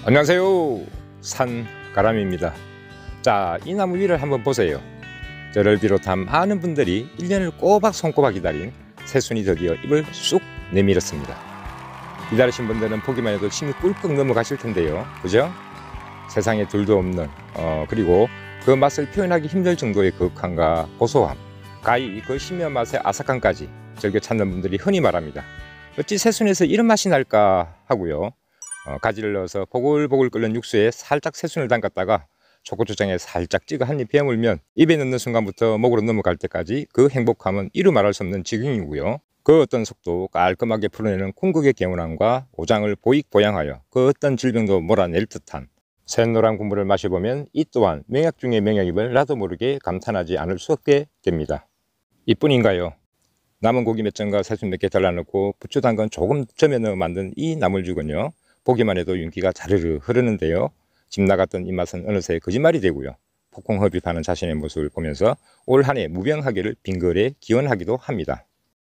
안녕하세요, 산가람입니다. 자, 이 나무 위를 한번 보세요. 저를 비롯한 많은 분들이 1년을 꼬박 손꼽아 기다린 새순이 드디어 입을 쑥 내밀었습니다. 기다리신 분들은 보기만 해도 침이 꿀꺽 넘어가실 텐데요, 그죠? 세상에 둘도 없는 그리고 그 맛을 표현하기 힘들 정도의 거룩함과 고소함, 가히 그 신미한 맛의 아삭함까지 즐겨 찾는 분들이 흔히 말합니다. 어찌 새순에서 이런 맛이 날까 하고요. 가지를 넣어서 보글보글 끓는 육수에 살짝 새순을 담갔다가 초고추장에 살짝 찍어 한 입 베어물면 입에 넣는 순간부터 목으로 넘어갈 때까지 그 행복함은 이루 말할 수 없는 지경이고요. 그 어떤 속도 깔끔하게 풀어내는 궁극의 개운함과 오장을 보익보양하여 그 어떤 질병도 몰아낼 듯한 샛노란 국물을 마셔보면 이 또한 명약 중의 명약임을 나도 모르게 감탄하지 않을 수 없게 됩니다. 이뿐인가요? 남은 고기 몇 점과 새순 몇 개 잘라놓고 부추 담근 조금 점여 넣어 만든 이 나물죽은요, 보기만 해도 윤기가 자르르 흐르는데요. 집 나갔던 입맛은 어느새 거짓말이 되고요. 폭풍흡입하는 자신의 모습을 보면서 올 한 해 무병하기를 빙글에 기원하기도 합니다.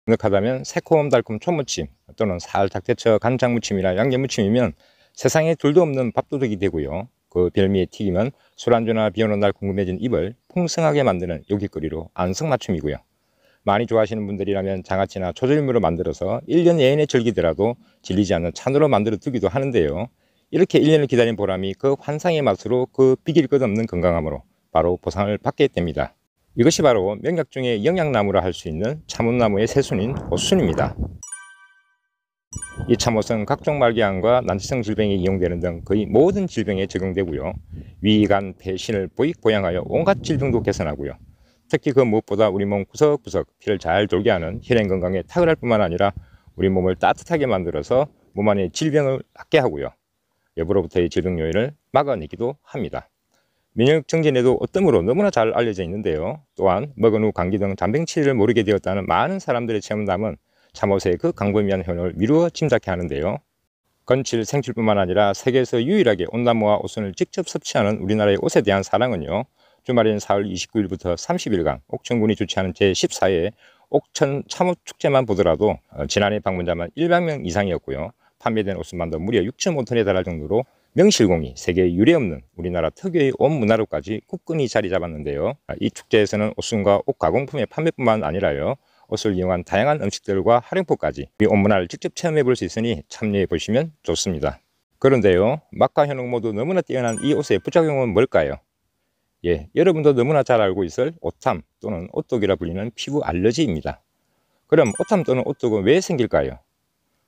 넉넉하다면 새콤달콤 초무침 또는 살짝 데쳐 간장무침이나 양념무침이면 세상에 둘도 없는 밥도둑이 되고요. 그 별미의 튀김은 술안주나 비오는 날 궁금해진 입을 풍성하게 만드는 요깃거리로 안성맞춤이고요. 많이 좋아하시는 분들이라면 장아찌나 초절임으로 만들어서 1년 내내 즐기더라도 질리지 않는 찬으로 만들어 두기도 하는데요. 이렇게 1년을 기다린 보람이 그 환상의 맛으로 그 비길 것 없는 건강함으로 바로 보상을 받게 됩니다. 이것이 바로 명약 중의 영양나무라 할 수 있는 참옷나무의 새순인 오순입니다. 이 참옷은 각종 말기암과 난치성 질병에 이용되는 등 거의 모든 질병에 적용되고요. 위, 간, 폐, 신을 보양하여 온갖 질병도 개선하고요. 특히 그 무엇보다 우리 몸 구석구석 피를 잘 돌게 하는 혈행 건강에 탁월할 뿐만 아니라 우리 몸을 따뜻하게 만들어서 몸 안의 질병을 낫게 하고요. 외부로부터의 질병 요인을 막아내기도 합니다. 면역 증진에도 어뜸으로 너무나 잘 알려져 있는데요. 또한 먹은 후 감기 등 잔병치레를 모르게 되었다는 많은 사람들의 체험담은 참옷의 그 광범위한 효능을 미루어 짐작케 하는데요. 건칠, 생칠뿐만 아니라 세계에서 유일하게 온나무와 오순을 직접 섭취하는 우리나라의 옷에 대한 사랑은요, 주말인 4월 29일부터 30일간 옥천군이 주최하는 제14회 옥천 참옷 축제만 보더라도 지난해 방문자만 100명 이상이었고요. 판매된 옷수만도 무려 6.5톤에 달할 정도로 명실공히 세계에 유례없는 우리나라 특유의 옷 문화로까지 굳건히 자리 잡았는데요. 이 축제에서는 옷순과 옷 가공품의 판매뿐만 아니라요, 옷을 이용한 다양한 음식들과 활용법까지 이 옷 문화를 직접 체험해 볼 수 있으니 참여해 보시면 좋습니다. 그런데요, 맛과 효능 모두 너무나 뛰어난 이 옷의 부작용은 뭘까요? 예, 여러분도 너무나 잘 알고 있을 오탐 또는 오똑이라 불리는 피부 알러지입니다. 그럼 오탐 또는 오똑은 왜 생길까요?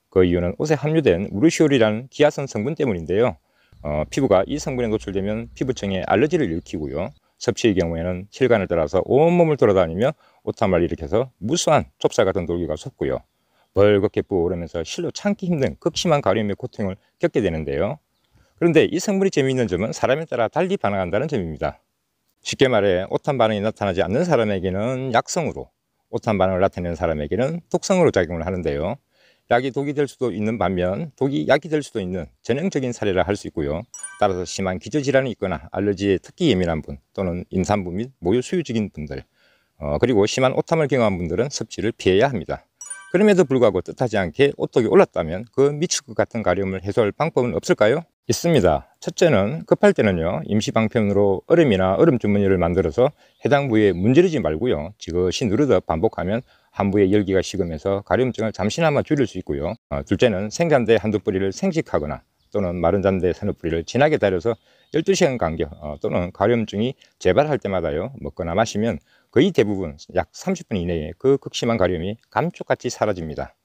그 이유는 옷에 함유된 우르시올이라는 기하성 성분 때문인데요. 피부가 이 성분에 노출되면 피부층에 알러지를 일으키고요. 섭취의 경우에는 혈관을 따라서 온몸을 돌아다니며 오탐을 일으켜서 무수한 좁쌀 같은 돌기가 솟고요. 벌겋게 부어오르면서 실로 참기 힘든 극심한 가려움의 고통을 겪게 되는데요. 그런데 이 성분이 재미있는 점은 사람에 따라 달리 반응한다는 점입니다. 쉽게 말해 오탐 반응이 나타나지 않는 사람에게는 약성으로, 오탐 반응을 나타내는 사람에게는 독성으로 작용을 하는데요. 약이 독이 될 수도 있는 반면 독이 약이 될 수도 있는 전형적인 사례라 할 수 있고요. 따라서 심한 기저질환이 있거나 알러지에 특히 예민한 분 또는 임산부 및 모유 수유직인 분들, 그리고 심한 오탐을 경험한 분들은 섭취를 피해야 합니다. 그럼에도 불구하고 뜻하지 않게 오똑이 올랐다면 그 미칠 것 같은 가려움을 해소할 방법은 없을까요? 있습니다. 첫째는 급할 때는요, 임시방편으로 얼음이나 얼음 주머니를 만들어서 해당 부위에 문지르지 말고요, 지그시 누르듯 반복하면 한 부위의 열기가 식으면서 가려움증을 잠시나마 줄일 수 있고요. 둘째는 생잔대 한두 뿌리를 생식하거나 또는 마른 잔대 서너 뿌리를 진하게 달여서 12시간 간격 또는 가려움증이 재발할 때마다요 먹거나 마시면 거의 대부분 약 30분 이내에 그 극심한 가려움이 감쪽같이 사라집니다.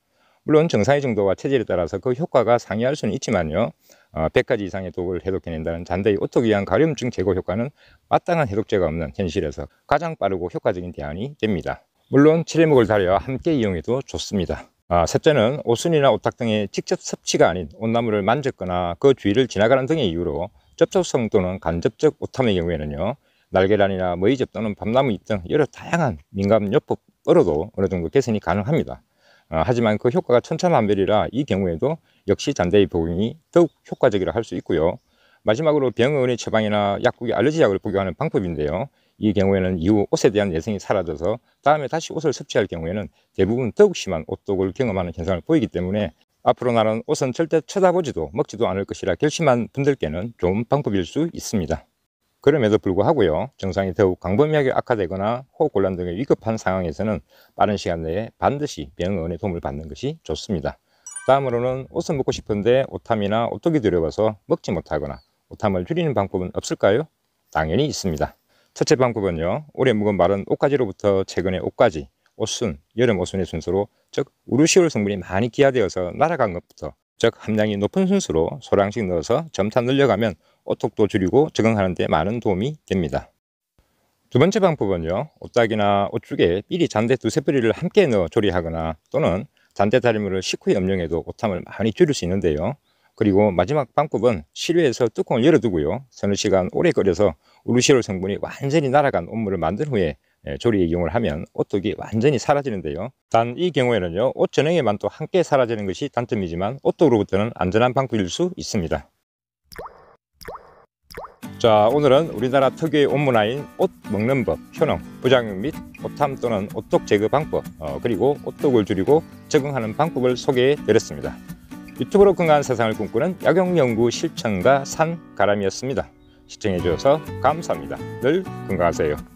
물론 정상의 정도와 체질에 따라서 그 효과가 상이할 수는 있지만요, 100가지 이상의 독을 해독해낸다는 잔대의 오톡에 의한 가려움증 제거 효과는 마땅한 해독제가 없는 현실에서 가장 빠르고 효과적인 대안이 됩니다. 물론 칠해묵을 달여 함께 이용해도 좋습니다. 셋째는 오순이나 오탁 등의 직접 섭취가 아닌 온나무를 만졌거나 그 주위를 지나가는 등의 이유로 접촉성 또는 간접적 오탐의 경우에는요, 날계란이나 머위즙 또는 밤나무 잎 등 여러 다양한 민감요법으로도 어느 정도 개선이 가능합니다. 하지만 그 효과가 천차만별이라 이 경우에도 역시 잔대의 복용이 더욱 효과적이라 할 수 있고요. 마지막으로 병원의 처방이나 약국의 알러지 약을 복용하는 방법인데요. 이 경우에는 이후 옷에 대한 내성이 사라져서 다음에 다시 옷을 섭취할 경우에는 대부분 더욱 심한 오똑을 경험하는 현상을 보이기 때문에 앞으로 나는 옷은 절대 쳐다보지도 먹지도 않을 것이라 결심한 분들께는 좋은 방법일 수 있습니다. 그럼에도 불구하고요, 증상이 더욱 광범위하게 악화되거나 호흡곤란 등의 위급한 상황에서는 빠른 시간 내에 반드시 병원의 도움을 받는 것이 좋습니다. 다음으로는 옷을 먹고 싶은데 오탐이나 오똑이 두려워서 먹지 못하거나 오탐을 줄이는 방법은 없을까요? 당연히 있습니다. 첫째 방법은요, 오래 묵은 마른 옷가지로부터 최근의 옷가지, 옷순, 여름 옷순의 순서로, 즉 우루시올 성분이 많이 기화되어서 날아간 것부터, 즉 함량이 높은 순수로 소량씩 넣어서 점차 늘려가면 오톡도 줄이고 적응하는 데 많은 도움이 됩니다. 두 번째 방법은요, 옷딱이나 옷죽에 미리 잔대 두세 뿌리를 함께 넣어 조리하거나 또는 잔대 다리물을 식후에 음용해도 오탐을 많이 줄일 수 있는데요. 그리고 마지막 방법은 실외에서 뚜껑을 열어두고요, 서너 시간 오래 끓여서 우루시올 성분이 완전히 날아간 옷물을 만든 후에 조리에 이용을 하면 오톡이 완전히 사라지는데요. 단 이 경우에는요, 옷 전형에만 또 함께 사라지는 것이 단점이지만 오톡으로부터는 안전한 방법일 수 있습니다. 자, 오늘은 우리나라 특유의 옷 문화인 옷 먹는 법, 효능, 부작용 및 오탐 또는 오똑 제거 방법, 그리고 오똑을 줄이고 적응하는 방법을 소개해 드렸습니다. 유튜브로 건강한 세상을 꿈꾸는 약용연구 실천가 산가람이었습니다. 시청해 주셔서 감사합니다. 늘 건강하세요.